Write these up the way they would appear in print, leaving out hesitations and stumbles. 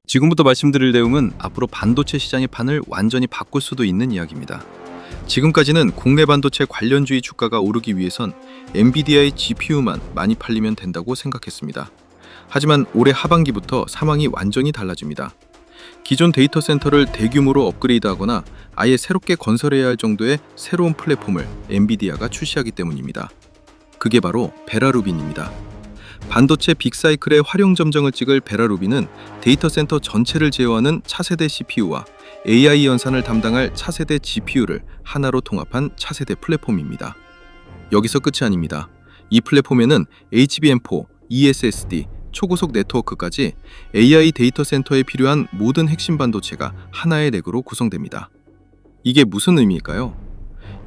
지금부터 말씀드릴 내용은 앞으로 반도체 시장의 판을 완전히 바꿀 수도 있는 이야기입니다. 지금까지는 국내 반도체 관련주의 주가가 오르기 위해선 엔비디아의 GPU만 많이 팔리면 된다고 생각했습니다. 하지만 올해 하반기부터 상황이 완전히 달라집니다. 기존 데이터 센터를 대규모로 업그레이드하거나 아예 새롭게 건설해야 할 정도의 새로운 플랫폼을 엔비디아가 출시하기 때문입니다. 그게 바로 베라루빈입니다. 반도체 빅사이클의 활용 점정을 찍을 베라루빈은 데이터 센터 전체를 제어하는 차세대 CPU와 AI 연산을 담당할 차세대 GPU를 하나로 통합한 차세대 플랫폼입니다. 여기서 끝이 아닙니다. 이 플랫폼에는 HBM4, eSSD, 초고속 네트워크까지 AI 데이터 센터에 필요한 모든 핵심 반도체가 하나의 렉으로 구성됩니다. 이게 무슨 의미일까요?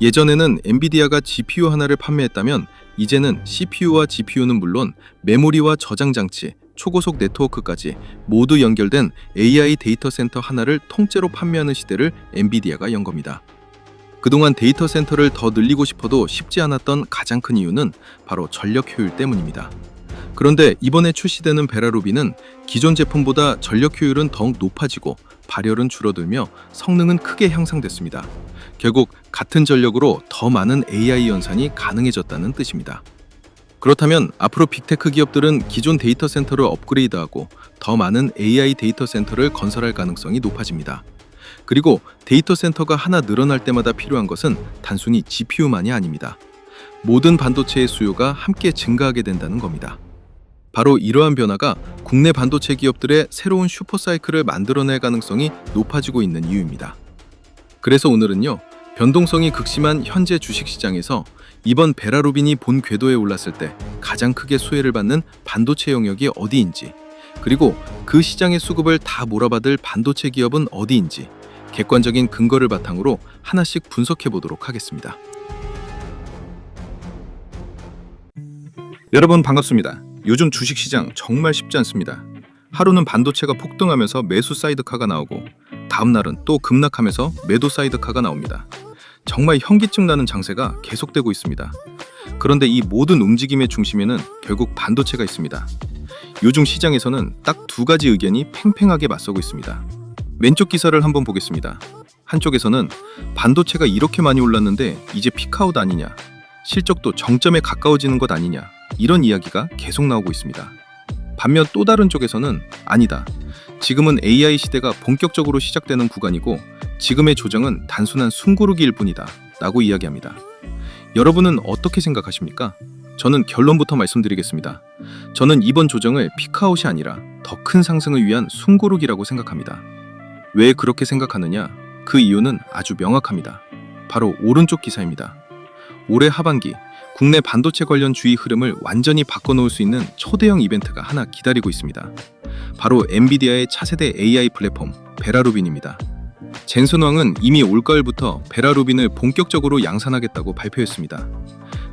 예전에는 엔비디아가 GPU 하나를 판매했다면 이제는 CPU와 GPU는 물론 메모리와 저장 장치, 초고속 네트워크까지 모두 연결된 AI 데이터 센터 하나를 통째로 판매하는 시대를 엔비디아가 연 겁니다. 그동안 데이터 센터를 더 늘리고 싶어도 쉽지 않았던 가장 큰 이유는 바로 전력 효율 때문입니다. 그런데 이번에 출시되는 베라루빈은 기존 제품보다 전력 효율은 더욱 높아지고 발열은 줄어들며 성능은 크게 향상됐습니다. 결국 같은 전력으로 더 많은 AI 연산이 가능해졌다는 뜻입니다. 그렇다면 앞으로 빅테크 기업들은 기존 데이터 센터를 업그레이드하고 더 많은 AI 데이터 센터를 건설할 가능성이 높아집니다. 그리고 데이터 센터가 하나 늘어날 때마다 필요한 것은 단순히 GPU만이 아닙니다. 모든 반도체의 수요가 함께 증가하게 된다는 겁니다. 바로 이러한 변화가 국내 반도체 기업들의 새로운 슈퍼사이클을 만들어낼 가능성이 높아지고 있는 이유입니다. 그래서 오늘은요, 변동성이 극심한 현재 주식시장에서 이번 베라루빈이 본 궤도에 올랐을 때 가장 크게 수혜를 받는 반도체 영역이 어디인지, 그리고 그 시장의 수급을 다 몰아받을 반도체 기업은 어디인지 객관적인 근거를 바탕으로 하나씩 분석해 보도록 하겠습니다. 여러분 반갑습니다. 요즘 주식시장 정말 쉽지 않습니다. 하루는 반도체가 폭등하면서 매수 사이드카가 나오고 다음 날은 또 급락하면서 매도 사이드카가 나옵니다. 정말 현기증 나는 장세가 계속되고 있습니다. 그런데 이 모든 움직임의 중심에는 결국 반도체가 있습니다. 요즘 시장에서는 딱 두 가지 의견이 팽팽하게 맞서고 있습니다. 왼쪽 기사를 한번 보겠습니다. 한쪽에서는 반도체가 이렇게 많이 올랐는데 이제 피크아웃 아니냐, 실적도 정점에 가까워지는 것 아니냐, 이런 이야기가 계속 나오고 있습니다. 반면 또 다른 쪽에서는 아니다, 지금은 AI 시대가 본격적으로 시작되는 구간이고 지금의 조정은 단순한 숨고르기일 뿐이다 라고 이야기합니다. 여러분은 어떻게 생각하십니까? 저는 결론부터 말씀드리겠습니다. 저는 이번 조정을 피크아웃이 아니라 더 큰 상승을 위한 숨고르기라고 생각합니다. 왜 그렇게 생각하느냐? 그 이유는 아주 명확합니다. 바로 오른쪽 기사입니다. 올해 하반기 국내 반도체 관련 주의 흐름을 완전히 바꿔놓을 수 있는 초대형 이벤트가 하나 기다리고 있습니다. 바로 엔비디아의 차세대 AI 플랫폼 베라루빈입니다. 젠슨 왕은 이미 올가을부터 베라루빈을 본격적으로 양산하겠다고 발표했습니다.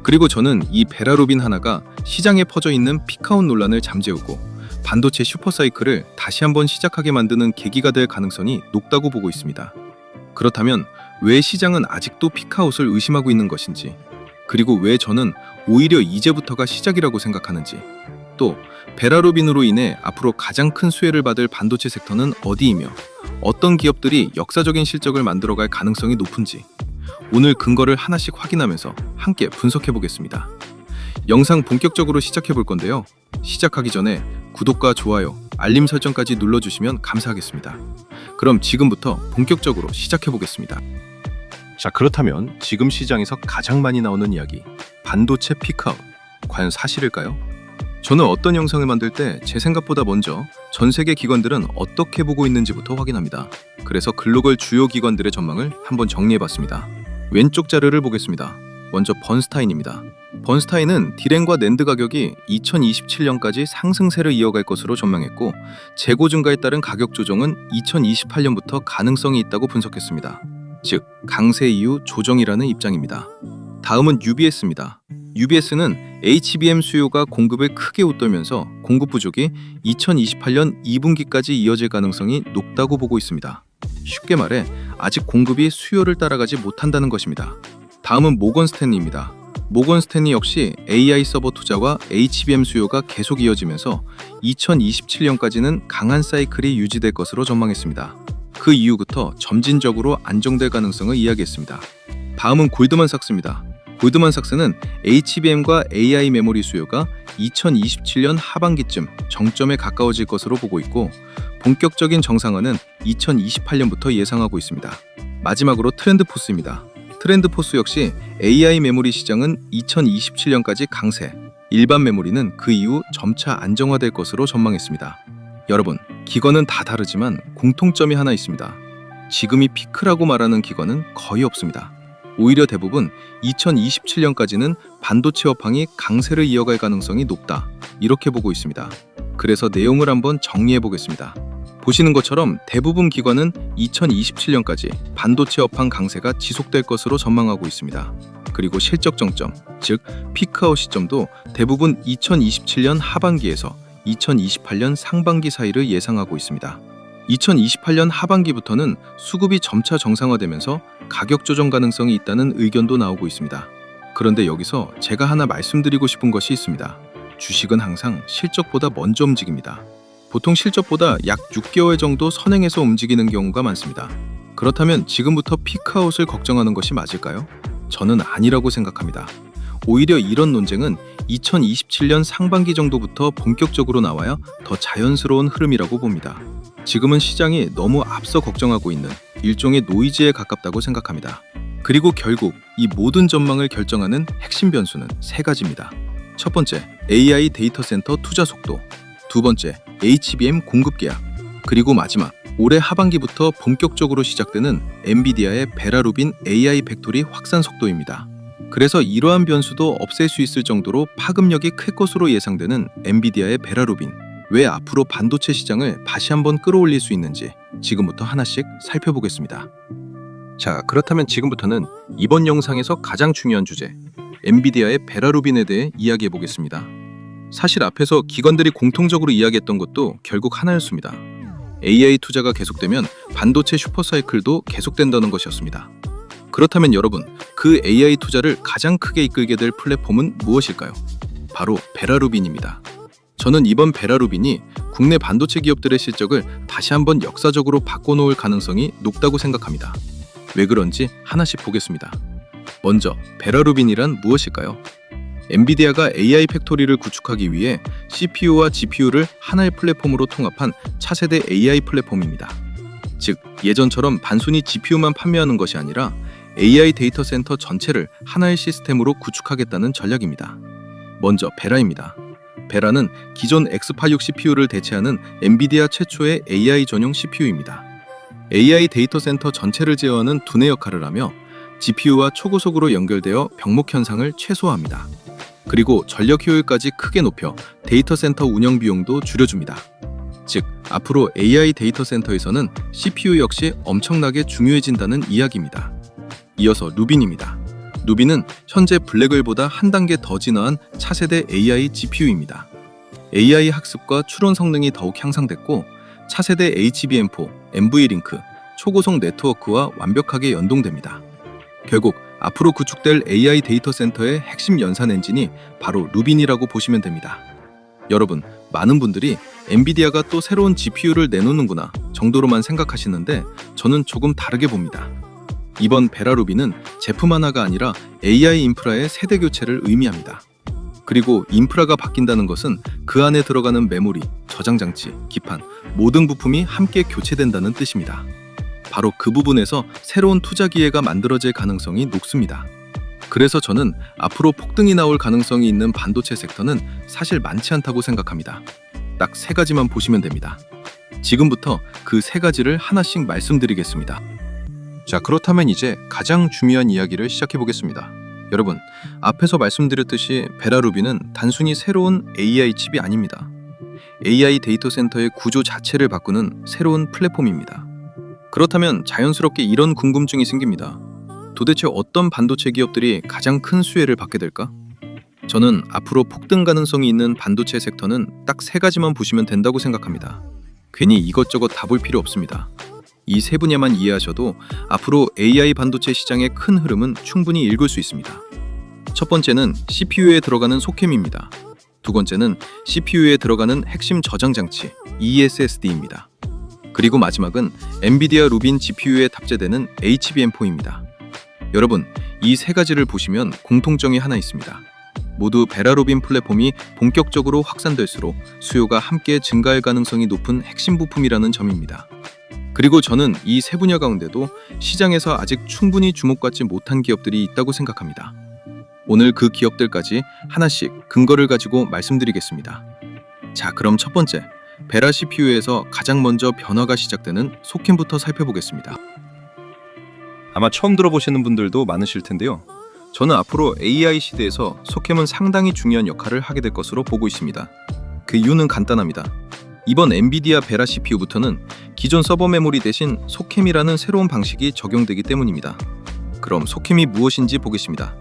그리고 저는 이 베라루빈 하나가 시장에 퍼져 있는 피크아웃 논란을 잠재우고 반도체 슈퍼사이클을 다시 한번 시작하게 만드는 계기가 될 가능성이 높다고 보고 있습니다. 그렇다면 왜 시장은 아직도 피크아웃을 의심하고 있는 것인지, 그리고 왜 저는 오히려 이제부터가 시작이라고 생각하는지, 또 베라루빈으로 인해 앞으로 가장 큰 수혜를 받을 반도체 섹터는 어디이며 어떤 기업들이 역사적인 실적을 만들어갈 가능성이 높은지 오늘 근거를 하나씩 확인하면서 함께 분석해 보겠습니다. 영상 본격적으로 시작해 볼 건데요. 시작하기 전에 구독과 좋아요, 알림 설정까지 눌러주시면 감사하겠습니다. 그럼 지금부터 본격적으로 시작해 보겠습니다. 자, 그렇다면 지금 시장에서 가장 많이 나오는 이야기, 반도체 피크아웃, 과연 사실일까요? 저는 어떤 영상을 만들 때 제 생각보다 먼저 전 세계 기관들은 어떻게 보고 있는지부터 확인합니다. 그래서 글로벌 주요 기관들의 전망을 한번 정리해봤습니다. 왼쪽 자료를 보겠습니다. 먼저 번스타인입니다. 번스타인은 디램과 낸드 가격이 2027년까지 상승세를 이어갈 것으로 전망했고 재고 증가에 따른 가격 조정은 2028년부터 가능성이 있다고 분석했습니다. 즉, 강세 이후 조정이라는 입장입니다. 다음은 UBS입니다. UBS는 HBM 수요가 공급을 크게 웃돌면서 공급 부족이 2028년 2분기까지 이어질 가능성이 높다고 보고 있습니다. 쉽게 말해 아직 공급이 수요를 따라가지 못한다는 것입니다. 다음은 모건 스탠리입니다. 모건 스탠리 역시 AI 서버 투자와 HBM 수요가 계속 이어지면서 2027년까지는 강한 사이클이 유지될 것으로 전망했습니다. 그 이후부터 점진적으로 안정될 가능성을 이야기했습니다. 다음은 골드만삭스입니다. 골드만삭스는 HBM과 AI 메모리 수요가 2027년 하반기쯤 정점에 가까워질 것으로 보고 있고, 본격적인 정상화는 2028년부터 예상하고 있습니다. 마지막으로 트렌드포스입니다. 트렌드포스 역시 AI 메모리 시장은 2027년까지 강세, 일반 메모리는 그 이후 점차 안정화될 것으로 전망했습니다. 여러분, 기관은 다 다르지만 공통점이 하나 있습니다. 지금이 피크라고 말하는 기관은 거의 없습니다. 오히려 대부분 2027년까지는 반도체 업황이 강세를 이어갈 가능성이 높다, 이렇게 보고 있습니다. 그래서 내용을 한번 정리해 보겠습니다. 보시는 것처럼 대부분 기관은 2027년까지 반도체 업황 강세가 지속될 것으로 전망하고 있습니다. 그리고 실적 정점, 즉 피크아웃 시점도 대부분 2027년 하반기에서 2028년 상반기 사이를 예상하고 있습니다. 2028년 하반기부터는 수급이 점차 정상화되면서 가격 조정 가능성이 있다는 의견도 나오고 있습니다. 그런데 여기서 제가 하나 말씀드리고 싶은 것이 있습니다. 주식은 항상 실적보다 먼저 움직입니다. 보통 실적보다 약 6개월 정도 선행해서 움직이는 경우가 많습니다. 그렇다면 지금부터 피크아웃을 걱정하는 것이 맞을까요? 저는 아니라고 생각합니다. 오히려 이런 논쟁은 2027년 상반기 정도부터 본격적으로 나와야 더 자연스러운 흐름이라고 봅니다. 지금은 시장이 너무 앞서 걱정하고 있는 일종의 노이즈에 가깝다고 생각합니다. 그리고 결국 이 모든 전망을 결정하는 핵심 변수는 세 가지입니다. 첫 번째, AI 데이터 센터 투자 속도. 두 번째, HBM 공급 계약. 그리고 마지막, 올해 하반기부터 본격적으로 시작되는 엔비디아의 베라루빈 AI 팩토리 확산 속도입니다. 그래서 이러한 변수도 없앨 수 있을 정도로 파급력이 클 것으로 예상되는 엔비디아의 베라루빈. 왜 앞으로 반도체 시장을 다시 한번 끌어올릴 수 있는지 지금부터 하나씩 살펴보겠습니다. 자, 그렇다면 지금부터는 이번 영상에서 가장 중요한 주제, 엔비디아의 베라루빈에 대해 이야기해 보겠습니다. 사실 앞에서 기관들이 공통적으로 이야기했던 것도 결국 하나였습니다. AI 투자가 계속되면 반도체 슈퍼사이클도 계속된다는 것이었습니다. 그렇다면 여러분, 그 AI 투자를 가장 크게 이끌게 될 플랫폼은 무엇일까요? 바로 베라루빈입니다. 저는 이번 베라루빈이 국내 반도체 기업들의 실적을 다시 한번 역사적으로 바꿔놓을 가능성이 높다고 생각합니다. 왜 그런지 하나씩 보겠습니다. 먼저, 베라루빈이란 무엇일까요? 엔비디아가 AI 팩토리를 구축하기 위해 CPU와 GPU를 하나의 플랫폼으로 통합한 차세대 AI 플랫폼입니다. 즉, 예전처럼 단순히 GPU만 판매하는 것이 아니라 AI 데이터 센터 전체를 하나의 시스템으로 구축하겠다는 전략입니다. 먼저 베라입니다. 베라는 기존 X86 CPU를 대체하는 엔비디아 최초의 AI 전용 CPU입니다. AI 데이터 센터 전체를 제어하는 두뇌 역할을 하며 GPU와 초고속으로 연결되어 병목 현상을 최소화합니다. 그리고 전력 효율까지 크게 높여 데이터 센터 운영 비용도 줄여줍니다. 즉, 앞으로 AI 데이터 센터에서는 CPU 역시 엄청나게 중요해진다는 이야기입니다. 이어서 루빈입니다. 루빈은 현재 블랙을보다 한 단계 더 진화한 차세대 AI GPU입니다. AI 학습과 추론 성능이 더욱 향상됐고 차세대 HBM4, NVLink, 초고속 네트워크와 완벽하게 연동됩니다. 결국 앞으로 구축될 AI 데이터 센터의 핵심 연산 엔진이 바로 루빈이라고 보시면 됩니다. 여러분, 많은 분들이 엔비디아가 또 새로운 GPU를 내놓는구나 정도로만 생각하시는데 저는 조금 다르게 봅니다. 이번 베라루빈은 제품 하나가 아니라 AI 인프라의 세대 교체를 의미합니다. 그리고 인프라가 바뀐다는 것은 그 안에 들어가는 메모리, 저장 장치, 기판, 모든 부품이 함께 교체된다는 뜻입니다. 바로 그 부분에서 새로운 투자 기회가 만들어질 가능성이 높습니다. 그래서 저는 앞으로 폭등이 나올 가능성이 있는 반도체 섹터는 사실 많지 않다고 생각합니다. 딱 세 가지만 보시면 됩니다. 지금부터 그 세 가지를 하나씩 말씀드리겠습니다. 자, 그렇다면 이제 가장 중요한 이야기를 시작해 보겠습니다. 여러분, 앞에서 말씀드렸듯이 베라루빈은 단순히 새로운 AI 칩이 아닙니다. AI 데이터 센터의 구조 자체를 바꾸는 새로운 플랫폼입니다. 그렇다면 자연스럽게 이런 궁금증이 생깁니다. 도대체 어떤 반도체 기업들이 가장 큰 수혜를 받게 될까? 저는 앞으로 폭등 가능성이 있는 반도체 섹터는 딱 세 가지만 보시면 된다고 생각합니다. 괜히 이것저것 다 볼 필요 없습니다. 이 세 분야만 이해하셔도 앞으로 AI 반도체 시장의 큰 흐름은 충분히 읽을 수 있습니다. 첫 번째는 CPU에 들어가는 소캠입니다. 두 번째는 CPU에 들어가는 핵심 저장 장치 ESSD입니다. 그리고 마지막은 엔비디아 루빈 GPU에 탑재되는 HBM4입니다. 여러분, 이 세 가지를 보시면 공통점이 하나 있습니다. 모두 베라루빈 플랫폼이 본격적으로 확산될수록 수요가 함께 증가할 가능성이 높은 핵심 부품이라는 점입니다. 그리고 저는 이 세 분야 가운데도 시장에서 아직 충분히 주목받지 못한 기업들이 있다고 생각합니다. 오늘 그 기업들까지 하나씩 근거를 가지고 말씀드리겠습니다. 자, 그럼 첫 번째, 베라 CPU에서 가장 먼저 변화가 시작되는 소캠부터 살펴보겠습니다. 아마 처음 들어보시는 분들도 많으실 텐데요. 저는 앞으로 AI 시대에서 소캠은 상당히 중요한 역할을 하게 될 것으로 보고 있습니다. 그 이유는 간단합니다. 이번 엔비디아 베라 CPU부터는 기존 서버 메모리 대신 소캠이라는 새로운 방식이 적용되기 때문입니다. 그럼 소캠이 무엇인지 보겠습니다.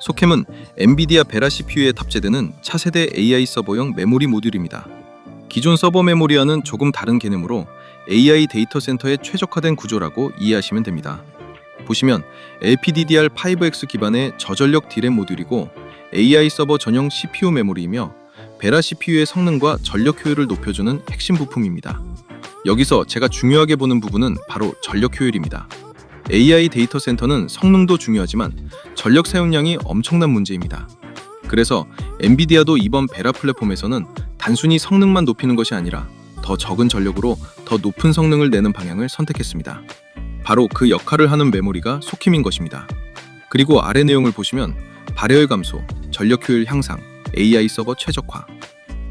소캠은 엔비디아 베라 CPU에 탑재되는 차세대 AI 서버용 메모리 모듈입니다. 기존 서버 메모리와는 조금 다른 개념으로 AI 데이터 센터에 최적화된 구조라고 이해하시면 됩니다. 보시면 LPDDR5X 기반의 저전력 D램 모듈이고 AI 서버 전용 CPU 메모리이며 베라 CPU의 성능과 전력 효율을 높여주는 핵심 부품입니다. 여기서 제가 중요하게 보는 부분은 바로 전력 효율입니다. AI 데이터 센터는 성능도 중요하지만 전력 사용량이 엄청난 문제입니다. 그래서 엔비디아도 이번 베라 플랫폼에서는 단순히 성능만 높이는 것이 아니라 더 적은 전력으로 더 높은 성능을 내는 방향을 선택했습니다. 바로 그 역할을 하는 메모리가 소캠인 것입니다. 그리고 아래 내용을 보시면 발열 감소, 전력 효율 향상, AI 서버 최적화.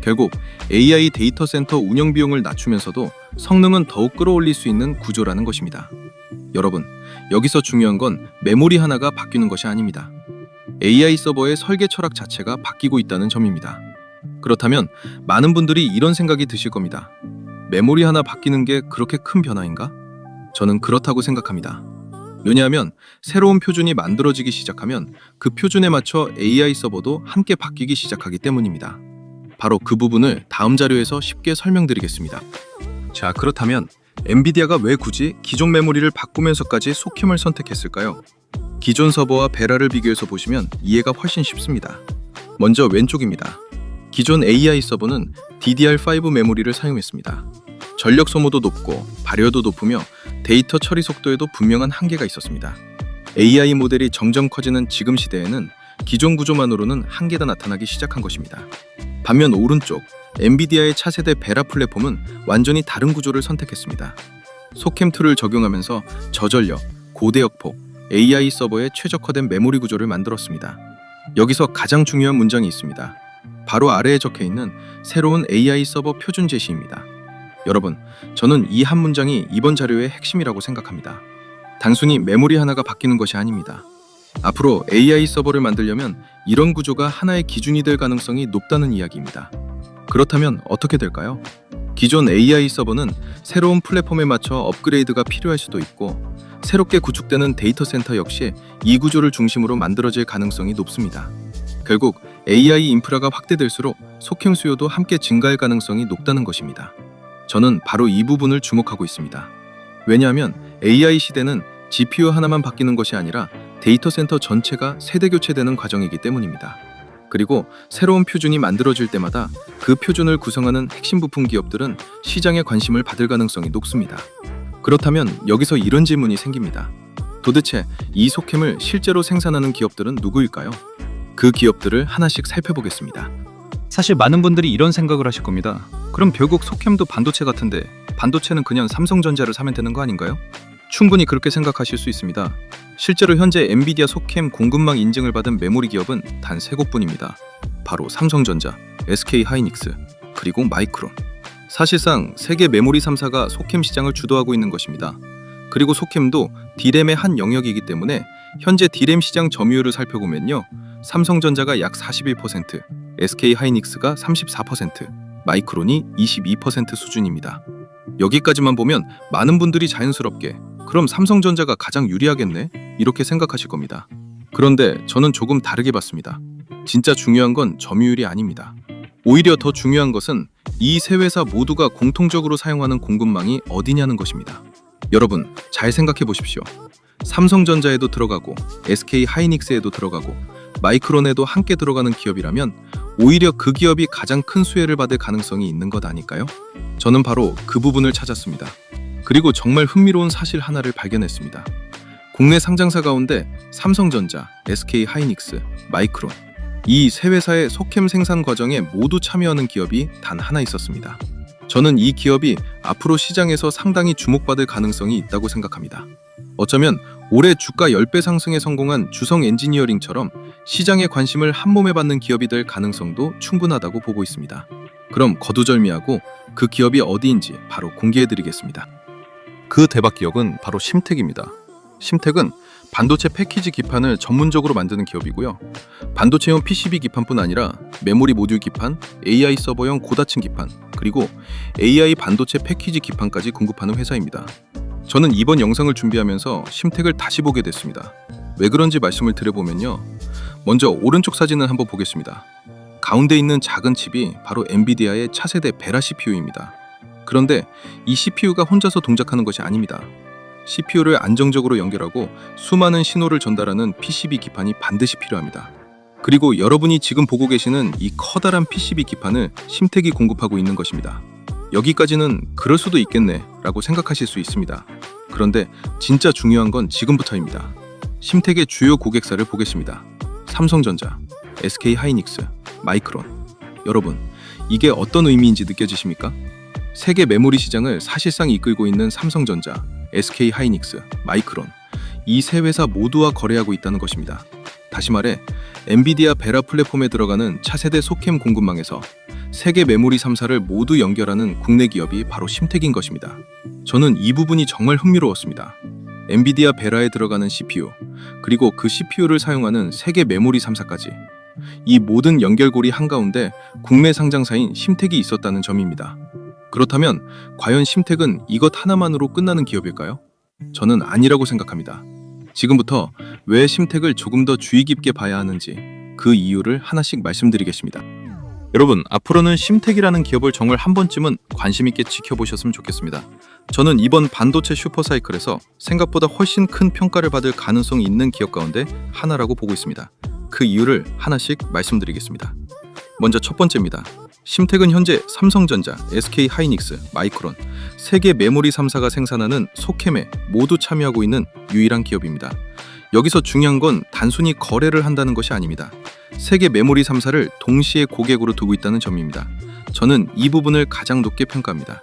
결국 AI 데이터 센터 운영 비용을 낮추면서도 성능은 더욱 끌어올릴 수 있는 구조라는 것입니다. 여러분, 여기서 중요한 건 메모리 하나가 바뀌는 것이 아닙니다. AI 서버의 설계 철학 자체가 바뀌고 있다는 점입니다. 그렇다면 많은 분들이 이런 생각이 드실 겁니다. 메모리 하나 바뀌는 게 그렇게 큰 변화인가? 저는 그렇다고 생각합니다. 왜냐하면 새로운 표준이 만들어지기 시작하면 그 표준에 맞춰 AI 서버도 함께 바뀌기 시작하기 때문입니다. 바로 그 부분을 다음 자료에서 쉽게 설명드리겠습니다. 자, 그렇다면 엔비디아가 왜 굳이 기존 메모리를 바꾸면서까지 소캠을 선택했을까요? 기존 서버와 베라를 비교해서 보시면 이해가 훨씬 쉽습니다. 먼저 왼쪽입니다. 기존 AI 서버는 DDR5 메모리를 사용했습니다. 전력 소모도 높고 발열도 높으며 데이터 처리 속도에도 분명한 한계가 있었습니다. AI 모델이 점점 커지는 지금 시대에는 기존 구조만으로는 한계가 나타나기 시작한 것입니다. 반면 오른쪽 엔비디아의 차세대 베라 플랫폼은 완전히 다른 구조를 선택했습니다. 소캠2를 적용하면서 저전력, 고대역폭, AI 서버에 최적화된 메모리 구조를 만들었습니다. 여기서 가장 중요한 문장이 있습니다. 바로 아래에 적혀있는 새로운 AI 서버 표준 제시입니다. 여러분, 저는 이 한 문장이 이번 자료의 핵심이라고 생각합니다. 단순히 메모리 하나가 바뀌는 것이 아닙니다. 앞으로 AI 서버를 만들려면 이런 구조가 하나의 기준이 될 가능성이 높다는 이야기입니다. 그렇다면 어떻게 될까요? 기존 AI 서버는 새로운 플랫폼에 맞춰 업그레이드가 필요할 수도 있고 새롭게 구축되는 데이터 센터 역시 이 구조를 중심으로 만들어질 가능성이 높습니다. 결국 AI 인프라가 확대될수록 소캠 수요도 함께 증가할 가능성이 높다는 것입니다. 저는 바로 이 부분을 주목하고 있습니다. 왜냐하면 AI 시대는 GPU 하나만 바뀌는 것이 아니라 데이터 센터 전체가 세대 교체되는 과정이기 때문입니다. 그리고 새로운 표준이 만들어질 때마다 그 표준을 구성하는 핵심 부품 기업들은 시장에 관심을 받을 가능성이 높습니다. 그렇다면 여기서 이런 질문이 생깁니다. 도대체 이 소캠을 실제로 생산하는 기업들은 누구일까요? 그 기업들을 하나씩 살펴보겠습니다. 사실 많은 분들이 이런 생각을 하실 겁니다. 그럼 결국 소캠도 반도체 같은데 반도체는 그냥 삼성전자를 사면 되는 거 아닌가요? 충분히 그렇게 생각하실 수 있습니다. 실제로 현재 엔비디아 소캠 공급망 인증을 받은 메모리 기업은 단 3곳뿐입니다. 바로 삼성전자, SK하이닉스, 그리고 마이크론. 사실상 세계 메모리 3사가 소캠 시장을 주도하고 있는 것입니다. 그리고 소캠도 D램의 한 영역이기 때문에 현재 D램 시장 점유율을 살펴보면요, 삼성전자가 약 41%, SK하이닉스가 34%, 마이크론이 22% 수준입니다. 여기까지만 보면 많은 분들이 자연스럽게 그럼 삼성전자가 가장 유리하겠네? 이렇게 생각하실 겁니다. 그런데 저는 조금 다르게 봤습니다. 진짜 중요한 건 점유율이 아닙니다. 오히려 더 중요한 것은 이 세 회사 모두가 공통적으로 사용하는 공급망이 어디냐는 것입니다. 여러분, 잘 생각해 보십시오. 삼성전자에도 들어가고 SK하이닉스에도 들어가고 마이크론에도 함께 들어가는 기업이라면 오히려 그 기업이 가장 큰 수혜를 받을 가능성이 있는 것 아닐까요? 저는 바로 그 부분을 찾았습니다. 그리고 정말 흥미로운 사실 하나를 발견했습니다. 국내 상장사 가운데 삼성전자, SK하이닉스, 마이크론 이 세 회사의 속캠 생산 과정에 모두 참여하는 기업이 단 하나 있었습니다. 저는 이 기업이 앞으로 시장에서 상당히 주목받을 가능성이 있다고 생각합니다. 어쩌면 올해 주가 10배 상승에 성공한 주성 엔지니어링처럼 시장의 관심을 한몸에 받는 기업이 될 가능성도 충분하다고 보고 있습니다. 그럼 거두절미하고 그 기업이 어디인지 바로 공개해드리겠습니다. 그 대박 기업은 바로 심택입니다. 심택은 반도체 패키지 기판을 전문적으로 만드는 기업이고요. 반도체용 PCB 기판뿐 아니라 메모리 모듈 기판, AI 서버용 고다층 기판, 그리고 AI 반도체 패키지 기판까지 공급하는 회사입니다. 저는 이번 영상을 준비하면서 심택을 다시 보게 됐습니다. 왜 그런지 말씀을 드려보면요. 먼저 오른쪽 사진을 한번 보겠습니다. 가운데 있는 작은 칩이 바로 엔비디아의 차세대 베라 CPU입니다. 그런데 이 CPU가 혼자서 동작하는 것이 아닙니다. CPU를 안정적으로 연결하고 수많은 신호를 전달하는 PCB 기판이 반드시 필요합니다. 그리고 여러분이 지금 보고 계시는 이 커다란 PCB 기판을 심택이 공급하고 있는 것입니다. 여기까지는 그럴 수도 있겠네 라고 생각하실 수 있습니다. 그런데 진짜 중요한 건 지금부터입니다. 심택의 주요 고객사를 보겠습니다. 삼성전자, SK하이닉스, 마이크론. 여러분, 이게 어떤 의미인지 느껴지십니까? 세계 메모리 시장을 사실상 이끌고 있는 삼성전자, SK하이닉스, 마이크론 이 세 회사 모두와 거래하고 있다는 것입니다. 다시 말해 엔비디아 베라 플랫폼에 들어가는 차세대 소캠 공급망에서 세계 메모리 3사를 모두 연결하는 국내 기업이 바로 심택인 것입니다. 저는 이 부분이 정말 흥미로웠습니다. 엔비디아 베라에 들어가는 CPU, 그리고 그 CPU를 사용하는 세계 메모리 3사까지 이 모든 연결고리 한가운데 국내 상장사인 심택이 있었다는 점입니다. 그렇다면 과연 심택은 이것 하나만으로 끝나는 기업일까요? 저는 아니라고 생각합니다. 지금부터 왜 심택을 조금 더 주의 깊게 봐야 하는지 그 이유를 하나씩 말씀드리겠습니다. 여러분, 앞으로는 심택이라는 기업을 정말 한 번쯤은 관심 있게 지켜보셨으면 좋겠습니다. 저는 이번 반도체 슈퍼사이클에서 생각보다 훨씬 큰 평가를 받을 가능성이 있는 기업 가운데 하나라고 보고 있습니다. 그 이유를 하나씩 말씀드리겠습니다. 먼저 첫 번째입니다. 심택은 현재 삼성전자, SK하이닉스, 마이크론 세계 메모리 3사가 생산하는 소캠에 모두 참여하고 있는 유일한 기업입니다. 여기서 중요한 건 단순히 거래를 한다는 것이 아닙니다. 세계 메모리 3사를 동시에 고객으로 두고 있다는 점입니다. 저는 이 부분을 가장 높게 평가합니다.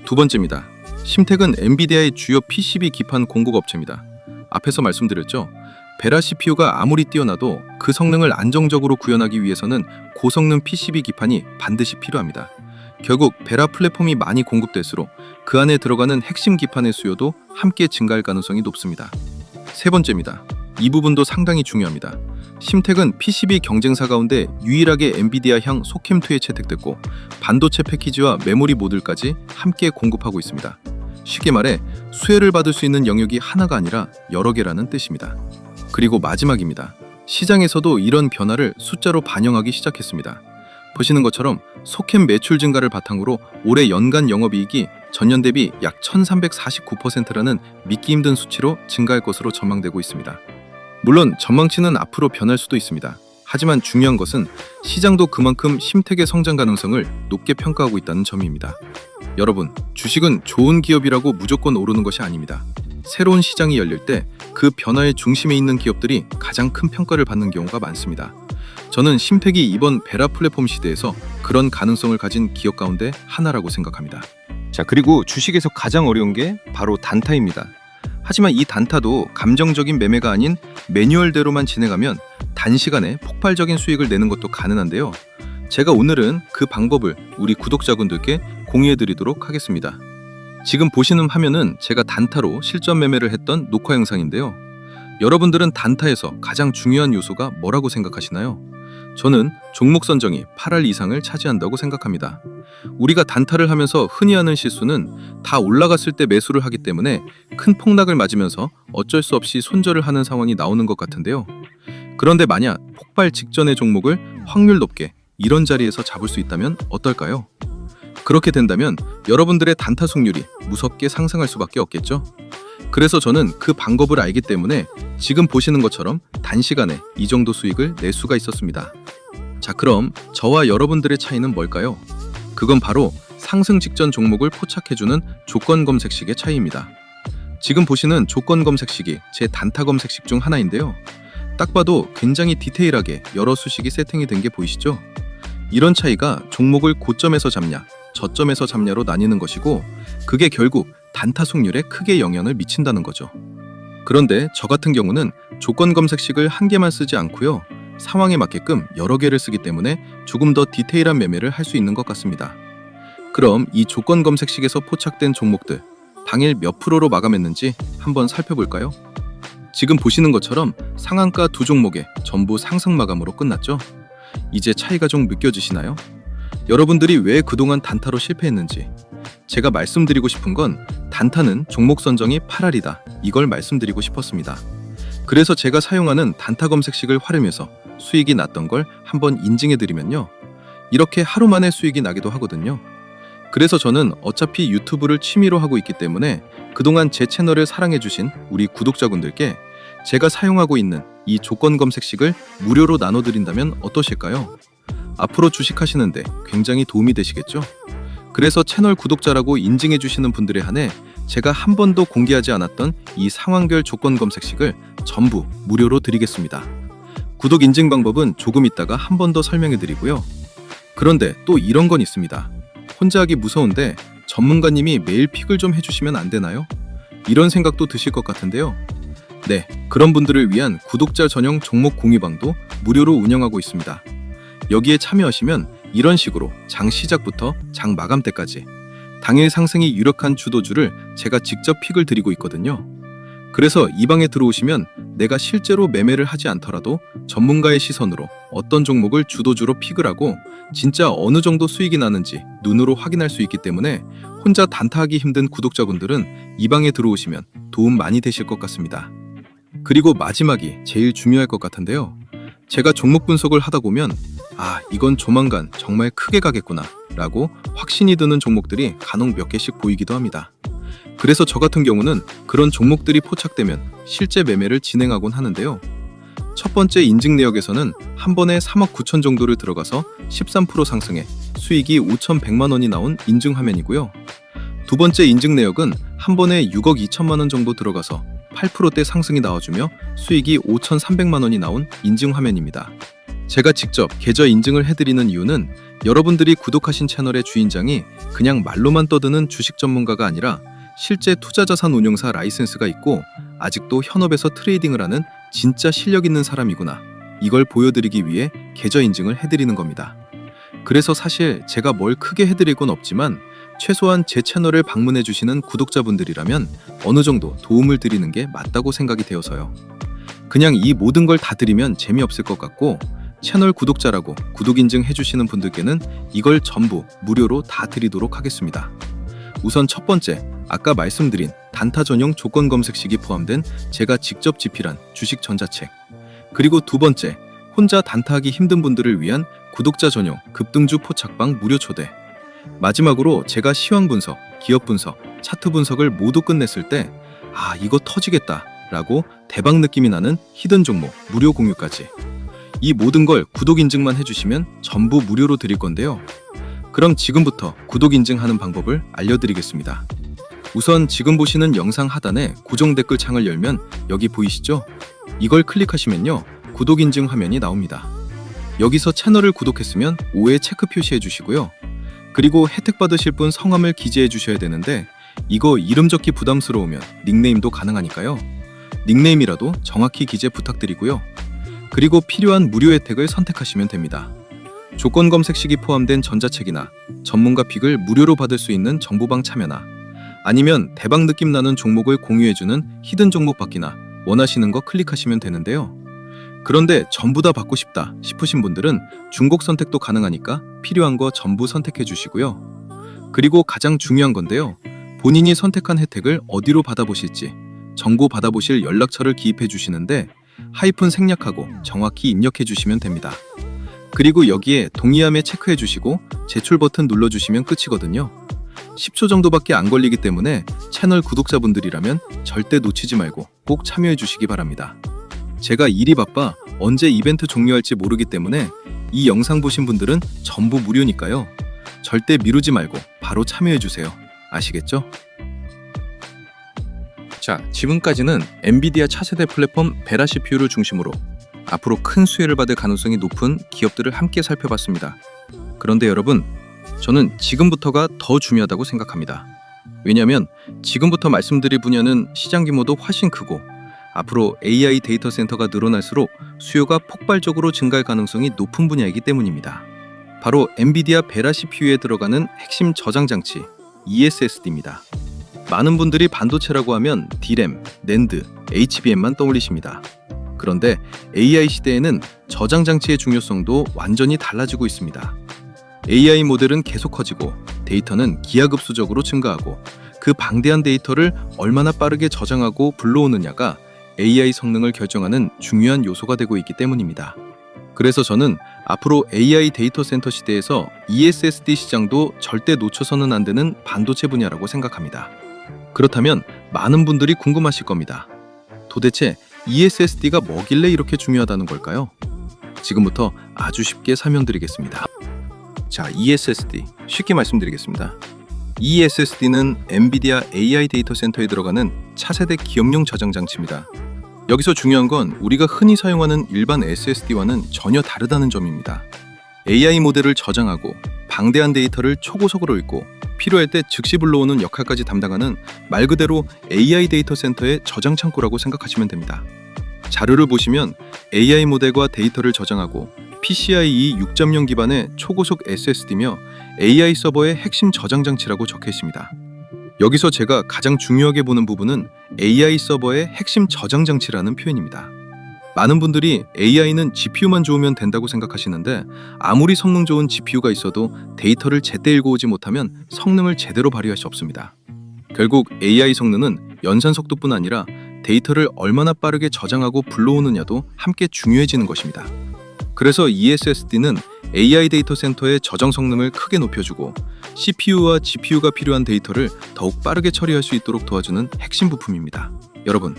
두 번째입니다. 심택은 엔비디아의 주요 PCB 기판 공급 업체입니다. 앞에서 말씀드렸죠. 베라 CPU가 아무리 뛰어나도 그 성능을 안정적으로 구현하기 위해서는 고성능 PCB 기판이 반드시 필요합니다. 결국 베라 플랫폼이 많이 공급될수록 그 안에 들어가는 핵심 기판의 수요도 함께 증가할 가능성이 높습니다. 세 번째입니다. 이 부분도 상당히 중요합니다. 심택은 PCB 경쟁사 가운데 유일하게 엔비디아향 소캠2에 채택됐고 반도체 패키지와 메모리 모듈까지 함께 공급하고 있습니다. 쉽게 말해 수혜를 받을 수 있는 영역이 하나가 아니라 여러 개라는 뜻입니다. 그리고 마지막입니다. 시장에서도 이런 변화를 숫자로 반영하기 시작했습니다. 보시는 것처럼 소캠 매출 증가를 바탕으로 올해 연간 영업이익이 전년 대비 약 1349%라는 믿기 힘든 수치로 증가할 것으로 전망되고 있습니다. 물론 전망치는 앞으로 변할 수도 있습니다. 하지만 중요한 것은 시장도 그만큼 심택의 성장 가능성을 높게 평가하고 있다는 점입니다. 여러분, 주식은 좋은 기업이라고 무조건 오르는 것이 아닙니다. 새로운 시장이 열릴 때 그 변화의 중심에 있는 기업들이 가장 큰 평가를 받는 경우가 많습니다. 저는 심택이 이번 베라 플랫폼 시대에서 그런 가능성을 가진 기업 가운데 하나라고 생각합니다. 자, 그리고 주식에서 가장 어려운 게 바로 단타입니다. 하지만 이 단타도 감정적인 매매가 아닌 매뉴얼대로만 진행하면 단시간에 폭발적인 수익을 내는 것도 가능한데요. 제가 오늘은 그 방법을 우리 구독자분들께 공유해드리도록 하겠습니다. 지금 보시는 화면은 제가 단타로 실전 매매를 했던 녹화 영상인데요. 여러분들은 단타에서 가장 중요한 요소가 뭐라고 생각하시나요? 저는 종목 선정이 8할 이상을 차지한다고 생각합니다. 우리가 단타를 하면서 흔히 하는 실수는 다 올라갔을 때 매수를 하기 때문에 큰 폭락을 맞으면서 어쩔 수 없이 손절을 하는 상황이 나오는 것 같은데요. 그런데 만약 폭발 직전의 종목을 확률 높게 이런 자리에서 잡을 수 있다면 어떨까요? 그렇게 된다면 여러분들의 단타 승률이 무섭게 상승할 수밖에 없겠죠? 그래서 저는 그 방법을 알기 때문에 지금 보시는 것처럼 단시간에 이 정도 수익을 낼 수가 있었습니다. 자, 그럼 저와 여러분들의 차이는 뭘까요? 그건 바로 상승 직전 종목을 포착해주는 조건 검색식의 차이입니다. 지금 보시는 조건 검색식이 제 단타 검색식 중 하나인데요. 딱 봐도 굉장히 디테일하게 여러 수식이 세팅이 된 게 보이시죠? 이런 차이가 종목을 고점에서 잡냐, 저점에서 잡냐로 나뉘는 것이고, 그게 결국 단타 승률에 크게 영향을 미친다는 거죠. 그런데 저 같은 경우는 조건 검색식을 한 개만 쓰지 않고요. 상황에 맞게끔 여러 개를 쓰기 때문에 조금 더 디테일한 매매를 할 수 있는 것 같습니다. 그럼 이 조건 검색식에서 포착된 종목들, 당일 몇 프로로 마감했는지 한번 살펴볼까요? 지금 보시는 것처럼 상한가 두 종목에 전부 상승 마감으로 끝났죠? 이제 차이가 좀 느껴지시나요? 여러분들이 왜 그동안 단타로 실패했는지, 제가 말씀드리고 싶은 건 단타는 종목 선정이 8알이다, 이걸 말씀드리고 싶었습니다. 그래서 제가 사용하는 단타 검색식을 활용해서 수익이 났던 걸 한번 인증해드리면요, 이렇게 하루 만에 수익이 나기도 하거든요. 그래서 저는 어차피 유튜브를 취미로 하고 있기 때문에 그동안 제 채널을 사랑해주신 우리 구독자분들께 제가 사용하고 있는 이 조건 검색식을 무료로 나눠드린다면 어떠실까요? 앞으로 주식하시는데 굉장히 도움이 되시겠죠? 그래서 채널 구독자라고 인증해주시는 분들에 한해 제가 한 번도 공개하지 않았던 이 상황별 조건 검색식을 전부 무료로 드리겠습니다. 구독 인증 방법은 조금 있다가 한 번 더 설명해드리고요. 그런데 또 이런 건 있습니다. 혼자 하기 무서운데 전문가님이 매일 픽을 좀 해주시면 안 되나요? 이런 생각도 드실 것 같은데요. 네, 그런 분들을 위한 구독자 전용 종목 공유방도 무료로 운영하고 있습니다. 여기에 참여하시면 이런 식으로 장 시작부터 장 마감 때까지 당일 상승이 유력한 주도주를 제가 직접 픽을 드리고 있거든요. 그래서 이 방에 들어오시면 내가 실제로 매매를 하지 않더라도 전문가의 시선으로 어떤 종목을 주도주로 픽을 하고 진짜 어느 정도 수익이 나는지 눈으로 확인할 수 있기 때문에 혼자 단타하기 힘든 구독자분들은 이 방에 들어오시면 도움 많이 되실 것 같습니다. 그리고 마지막이 제일 중요할 것 같은데요. 제가 종목 분석을 하다 보면 이건 조만간 정말 크게 가겠구나 라고 확신이 드는 종목들이 간혹 몇 개씩 보이기도 합니다. 그래서 저 같은 경우는 그런 종목들이 포착되면 실제 매매를 진행하곤 하는데요. 첫 번째 인증 내역에서는 한 번에 3억 9천 정도를 들어가서 13% 상승해 수익이 5,100만 원이 나온 인증 화면이고요. 두 번째 인증 내역은 한 번에 6억 2천만 원 정도 들어가서 8%대 상승이 나와주며 수익이 5,300만 원이 나온 인증 화면입니다. 제가 직접 계좌 인증을 해드리는 이유는 여러분들이 구독하신 채널의 주인장이 그냥 말로만 떠드는 주식 전문가가 아니라 실제 투자자산 운용사 라이센스가 있고 아직도 현업에서 트레이딩을 하는 진짜 실력 있는 사람이구나, 이걸 보여드리기 위해 계좌 인증을 해드리는 겁니다. 그래서 사실 제가 뭘 크게 해드릴 건 없지만 최소한 제 채널을 방문해주시는 구독자분들이라면 어느 정도 도움을 드리는 게 맞다고 생각이 되어서요. 그냥 이 모든 걸 다 드리면 재미없을 것 같고, 채널 구독자라고 구독 인증 해주시는 분들께는 이걸 전부 무료로 다 드리도록 하겠습니다. 우선 첫 번째, 아까 말씀드린 단타 전용 조건 검색식이 포함된 제가 직접 집필한 주식 전자책, 그리고 두 번째, 혼자 단타하기 힘든 분들을 위한 구독자 전용 급등주 포착방 무료 초대, 마지막으로 제가 시황 분석, 기업 분석, 차트 분석을 모두 끝냈을 때 이거 터지겠다 라고 대박 느낌이 나는 히든 종목 무료 공유까지, 이 모든 걸 구독 인증만 해주시면 전부 무료로 드릴 건데요. 그럼 지금부터 구독 인증하는 방법을 알려드리겠습니다. 우선 지금 보시는 영상 하단에 고정 댓글 창을 열면 여기 보이시죠? 이걸 클릭하시면요, 구독 인증 화면이 나옵니다. 여기서 채널을 구독했으면 5에 체크 표시해 주시고요. 그리고 혜택 받으실 분 성함을 기재해 주셔야 되는데 이거 이름 적기 부담스러우면 닉네임도 가능하니까요. 닉네임이라도 정확히 기재 부탁드리고요. 그리고 필요한 무료 혜택을 선택하시면 됩니다. 조건 검색식이 포함된 전자책이나 전문가 픽을 무료로 받을 수 있는 정보방 참여나 아니면 대박 느낌 나는 종목을 공유해주는 히든 종목 받기나 원하시는 거 클릭하시면 되는데요. 그런데 전부 다 받고 싶다 싶으신 분들은 중복 선택도 가능하니까 필요한 거 전부 선택해 주시고요. 그리고 가장 중요한 건데요. 본인이 선택한 혜택을 어디로 받아보실지 정보 받아보실 연락처를 기입해 주시는데 하이픈 생략하고 정확히 입력해 주시면 됩니다. 그리고 여기에 동의함에 체크해 주시고 제출 버튼 눌러주시면 끝이거든요. 10초 정도밖에 안 걸리기 때문에 채널 구독자분들이라면 절대 놓치지 말고 꼭 참여해 주시기 바랍니다. 제가 일이 바빠 언제 이벤트 종료할지 모르기 때문에 이 영상 보신 분들은 전부 무료니까요. 절대 미루지 말고 바로 참여해 주세요. 아시겠죠? 자, 지금까지는 엔비디아 차세대 플랫폼 베라 CPU를 중심으로 앞으로 큰 수혜를 받을 가능성이 높은 기업들을 함께 살펴봤습니다. 그런데 여러분, 저는 지금부터가 더 중요하다고 생각합니다. 왜냐하면 지금부터 말씀드릴 분야는 시장 규모도 훨씬 크고 앞으로 AI 데이터 센터가 늘어날수록 수요가 폭발적으로 증가할 가능성이 높은 분야이기 때문입니다. 바로 엔비디아 베라 CPU에 들어가는 핵심 저장 장치 ESSD입니다. 많은 분들이 반도체라고 하면 D램, 낸드, HBM만 떠올리십니다. 그런데 AI 시대에는 저장 장치의 중요성도 완전히 달라지고 있습니다. AI 모델은 계속 커지고 데이터는 기하급수적으로 증가하고 그 방대한 데이터를 얼마나 빠르게 저장하고 불러오느냐가 AI 성능을 결정하는 중요한 요소가 되고 있기 때문입니다. 그래서 저는 앞으로 AI 데이터 센터 시대에서 ESSD 시장도 절대 놓쳐서는 안 되는 반도체 분야라고 생각합니다. 그렇다면 많은 분들이 궁금하실 겁니다. 도대체 ESSD가 뭐길래 이렇게 중요하다는 걸까요? 지금부터 아주 쉽게 설명드리겠습니다. 자, ESSD 쉽게 말씀드리겠습니다. ESSD는 엔비디아 AI 데이터 센터에 들어가는 차세대 기업용 저장 장치입니다. 여기서 중요한 건 우리가 흔히 사용하는 일반 SSD와는 전혀 다르다는 점입니다. AI 모델을 저장하고 방대한 데이터를 초고속으로 읽고 필요할 때 즉시 불러오는 역할까지 담당하는 말 그대로 AI 데이터 센터의 저장 창고라고 생각하시면 됩니다. 자료를 보시면 AI 모델과 데이터를 저장하고 PCIe 6.0 기반의 초고속 SSD며 AI 서버의 핵심 저장 장치라고 적혀 있습니다. 여기서 제가 가장 중요하게 보는 부분은 AI 서버의 핵심 저장 장치라는 표현입니다. 많은 분들이 AI는 GPU만 좋으면 된다고 생각하시는데 아무리 성능 좋은 GPU가 있어도 데이터를 제때 읽어오지 못하면 성능을 제대로 발휘할 수 없습니다. 결국 AI 성능은 연산 속도뿐 아니라 데이터를 얼마나 빠르게 저장하고 불러오느냐도 함께 중요해지는 것입니다. 그래서 ESSD는 AI 데이터 센터의 저장 성능을 크게 높여주고 CPU와 GPU가 필요한 데이터를 더욱 빠르게 처리할 수 있도록 도와주는 핵심 부품입니다. 여러분,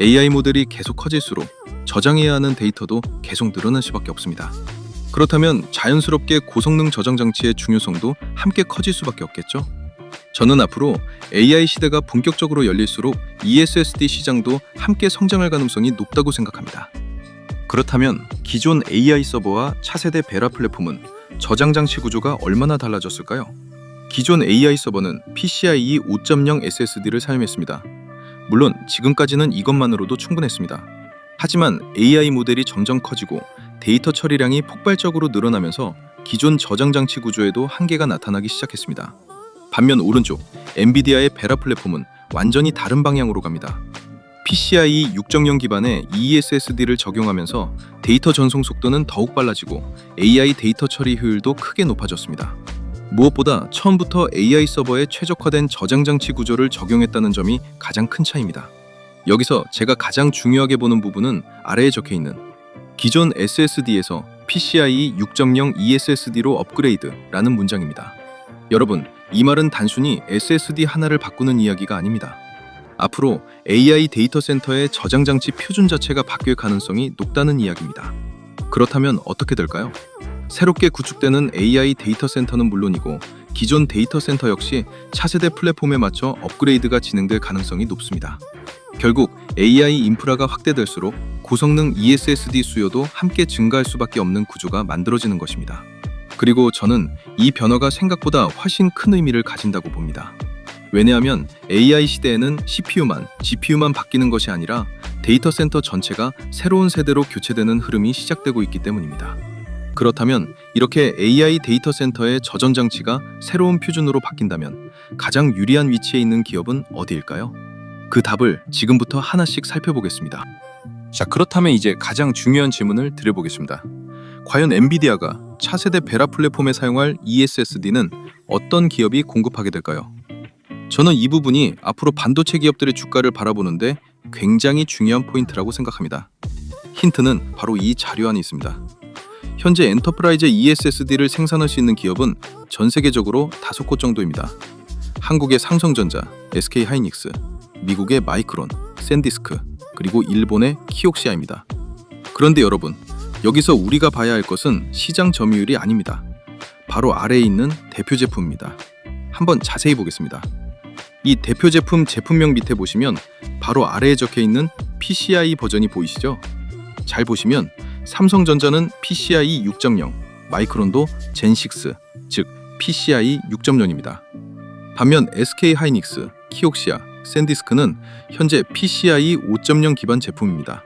AI 모델이 계속 커질수록 저장해야 하는 데이터도 계속 늘어날 수밖에 없습니다. 그렇다면 자연스럽게 고성능 저장 장치의 중요성도 함께 커질 수밖에 없겠죠? 저는 앞으로 AI 시대가 본격적으로 열릴수록 ESSD 시장도 함께 성장할 가능성이 높다고 생각합니다. 그렇다면 기존 AI 서버와 차세대 베라 플랫폼은 저장 장치 구조가 얼마나 달라졌을까요? 기존 AI 서버는 PCIe 5.0 SSD를 사용했습니다. 물론 지금까지는 이것만으로도 충분했습니다. 하지만 AI 모델이 점점 커지고 데이터 처리량이 폭발적으로 늘어나면서 기존 저장 장치 구조에도 한계가 나타나기 시작했습니다. 반면 오른쪽 엔비디아의 베라 플랫폼은 완전히 다른 방향으로 갑니다. PCIe 6.0 기반의 ESSD를 적용하면서 데이터 전송 속도는 더욱 빨라지고 AI 데이터 처리 효율도 크게 높아졌습니다. 무엇보다 처음부터 AI 서버에 최적화된 저장 장치 구조를 적용했다는 점이 가장 큰 차이입니다. 여기서 제가 가장 중요하게 보는 부분은 아래에 적혀 있는 기존 SSD에서 PCIe 6.0 ESSD로 업그레이드라는 문장입니다. 여러분, 이 말은 단순히 SSD 하나를 바꾸는 이야기가 아닙니다. 앞으로 AI 데이터 센터의 저장 장치 표준 자체가 바뀔 가능성이 높다는 이야기입니다. 그렇다면 어떻게 될까요? 새롭게 구축되는 AI 데이터 센터는 물론이고 기존 데이터 센터 역시 차세대 플랫폼에 맞춰 업그레이드가 진행될 가능성이 높습니다. 결국 AI 인프라가 확대될수록 고성능 ESSD 수요도 함께 증가할 수밖에 없는 구조가 만들어지는 것입니다. 그리고 저는 이 변화가 생각보다 훨씬 큰 의미를 가진다고 봅니다. 왜냐하면 AI 시대에는 CPU만, GPU만 바뀌는 것이 아니라 데이터 센터 전체가 새로운 세대로 교체되는 흐름이 시작되고 있기 때문입니다. 그렇다면 이렇게 AI 데이터 센터의 저장 장치가 새로운 표준으로 바뀐다면 가장 유리한 위치에 있는 기업은 어디일까요? 그 답을 지금부터 하나씩 살펴보겠습니다. 자, 그렇다면 이제 가장 중요한 질문을 드려보겠습니다. 과연 엔비디아가 차세대 베라 플랫폼에 사용할 ESSD는 어떤 기업이 공급하게 될까요? 저는 이 부분이 앞으로 반도체 기업들의 주가를 바라보는데 굉장히 중요한 포인트라고 생각합니다. 힌트는 바로 이 자료 안에 있습니다. 현재 엔터프라이즈 ESSD를 생산할 수 있는 기업은 전 세계적으로 5곳 정도입니다. 한국의 삼성전자, SK하이닉스, 미국의 마이크론, 샌디스크, 그리고 일본의 키옥시아입니다. 그런데 여러분, 여기서 우리가 봐야 할 것은 시장 점유율이 아닙니다. 바로 아래에 있는 대표 제품입니다. 한번 자세히 보겠습니다. 이 대표 제품 제품명 밑에 보시면 바로 아래에 적혀 있는 PCIe 버전이 보이시죠? 잘 보시면 삼성전자는 PCIe 6.0, 마이크론도 젠6, 즉 PCIe 6.0입니다. 반면 SK하이닉스, 키옥시아, 샌디스크는 현재 PCIe 5.0 기반 제품입니다.